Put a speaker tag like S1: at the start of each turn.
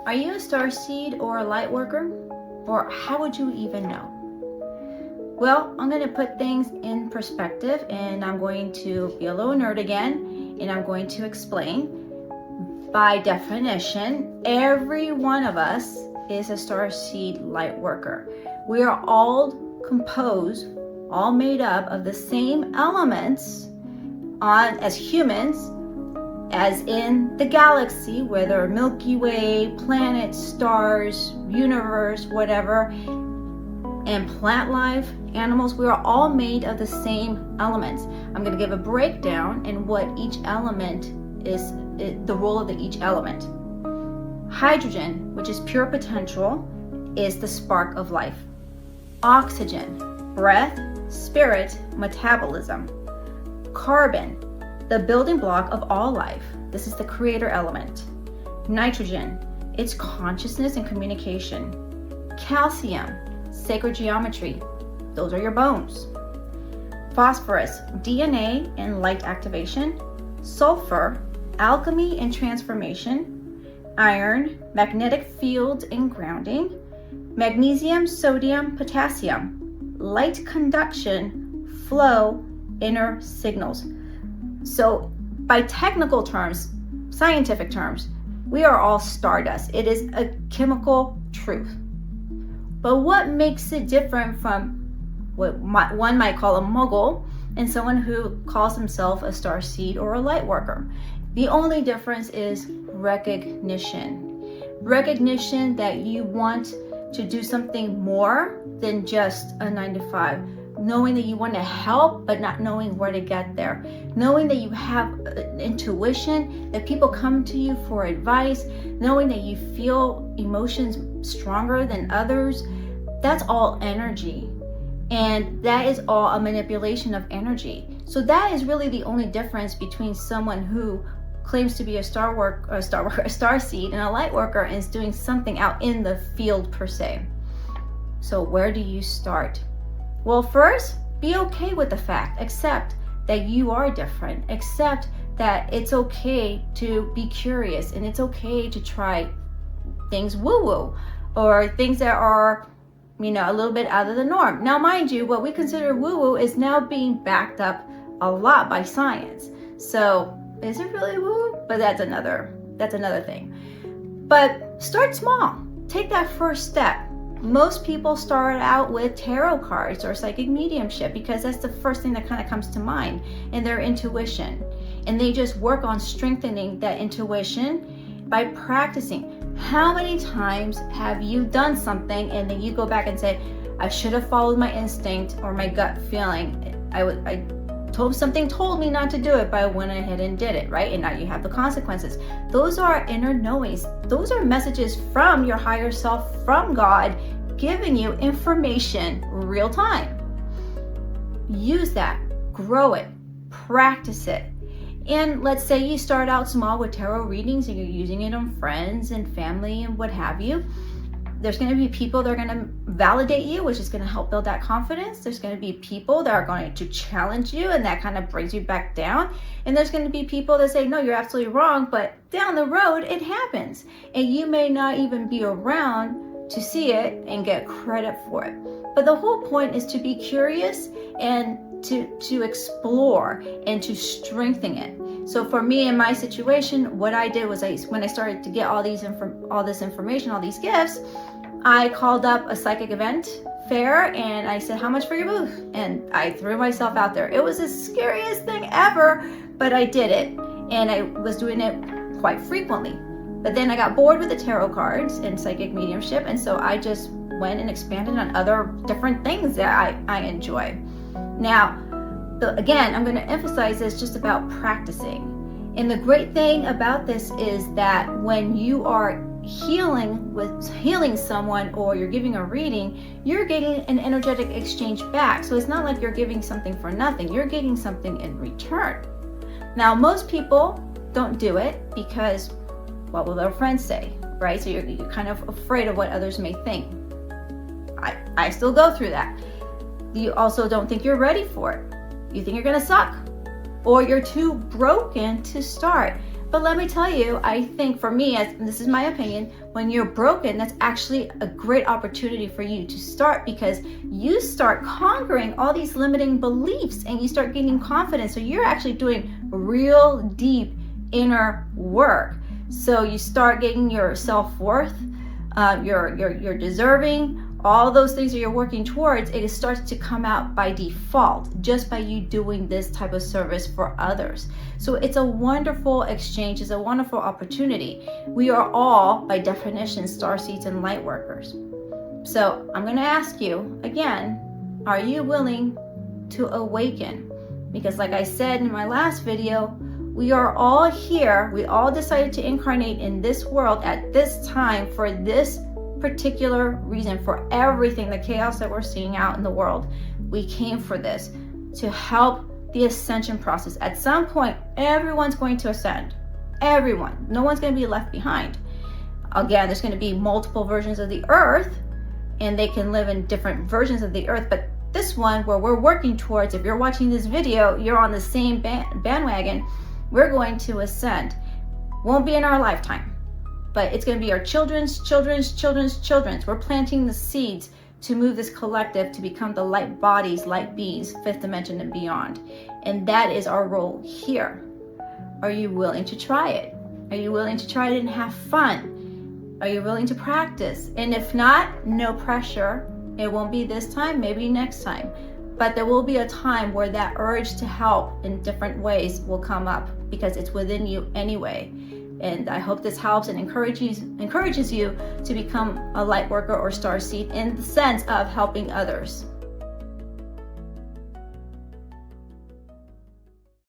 S1: Are you a starseed or a lightworker? Or how would you even know? Well, I'm going to put things in perspective, and I'm going to be a little nerd again, and I'm going to explain. By definition, every one of us is a starseed lightworker. We are all composed, all made up of the same elements as humans, as in the galaxy, whether Milky Way, planets, stars, universe, whatever, and plant life, animals, we are all made of the same elements. I'm going to give a breakdown in what each element is, the role of each element. Hydrogen, which is pure potential, is the spark of life. Oxygen, breath, spirit, metabolism. Carbon, the building block of all life. This is the creator element. Nitrogen, it's consciousness and communication. Calcium, sacred geometry. Those are your bones. Phosphorus, DNA and light activation. Sulfur, alchemy and transformation. Iron, magnetic fields and grounding. Magnesium, sodium, potassium. Light conduction, flow, inner signals. So by technical terms, scientific terms, we are all stardust. It is a chemical truth. But what makes it different from what one might call a muggle and someone who calls himself a starseed or a lightworker? The only difference is recognition. Recognition that you want to do something more than just a 9-to-5. Knowing that you want to help, but not knowing where to get there. Knowing that you have intuition, that people come to you for advice, knowing that you feel emotions stronger than others. That's all energy. And that is all a manipulation of energy. So that is really the only difference between someone who claims to be a starseed and a lightworker and is doing something out in the field per se. So where do you start? Well, first, be okay with the fact. Accept that you are different. Accept that it's okay to be curious, and it's okay to try things woo-woo or things that are, a little bit out of the norm. Now, mind you, what we consider woo-woo is now being backed up a lot by science. So is it really woo-woo? But that's another thing. But start small. Take that first step. Most people start out with tarot cards or psychic mediumship because that's the first thing that kind of comes to mind, and their intuition. And they just work on strengthening that intuition by practicing. How many times have you done something and then you go back and say, I should have followed my instinct or my gut feeling. Something told me not to do it, but I went ahead and did it, right? And now you have the consequences. Those are inner knowings. Those are messages from your higher self, from God, giving you information real time. Use that, grow it, practice it. And let's say you start out small with tarot readings and you're using it on friends and family and what have you. There's going to be people that are going to validate you, which is going to help build that confidence. There's going to be people that are going to challenge you, and that kind of brings you back down. And there's going to be people that say, no, you're absolutely wrong, but down the road, it happens. And you may not even be around to see it and get credit for it. But the whole point is to be curious and to explore and to strengthen it. So for me, in my situation, what I did was when I started to get all this information, all these gifts, I called up a psychic event fair and I said, how much for your booth? And I threw myself out there. It was the scariest thing ever, but I did it. And I was doing it quite frequently. But then I got bored with the tarot cards and psychic mediumship. And so I just went and expanded on other different things that I enjoy. Now, again, I'm going to emphasize this just about practicing. And the great thing about this is that when you are healing someone or you're giving a reading, you're getting an energetic exchange back. So it's not like you're giving something for nothing. You're getting something in return. Now, most people don't do it because, what will their friends say, right? So you're kind of afraid of what others may think. I still go through that. You also don't think you're ready for it. You think you're gonna suck, or you're too broken to start. But let me tell you, I think for me, and this is my opinion, when you're broken, that's actually a great opportunity for you to start, because you start conquering all these limiting beliefs and you start gaining confidence. So you're actually doing real deep inner work. So you start getting your self-worth, your deserving, all those things that you're working towards, it starts to come out by default, just by you doing this type of service for others. So it's a wonderful exchange, it's a wonderful opportunity. We are all, by definition, starseeds and light workers. So I'm going to ask you again, are you willing to awaken? Because like I said in my last video, we are all here, we all decided to incarnate in this world at this time for this particular reason, for everything, the chaos that we're seeing out in the world. We came for this, to help the ascension process. At some point, everyone's going to ascend. Everyone. No one's going to be left behind. Again, there's going to be multiple versions of the earth, and they can live in different versions of the earth, but this one where we're working towards, if you're watching this video, you're on the same bandwagon, we're going to ascend. Won't be in our lifetime, but it's going to be our children's children's children's children's. We're planting the seeds to move this collective to become the light bodies, light beings, fifth dimension and beyond. And that is our role here. Are you willing to try it? Are you willing to try it and have fun? Are you willing to practice? And if not, no pressure. It won't be this time, maybe next time. But there will be a time where that urge to help in different ways will come up, because it's within you anyway. And I hope this helps and encourages you to become a light worker or starseed in the sense of helping others.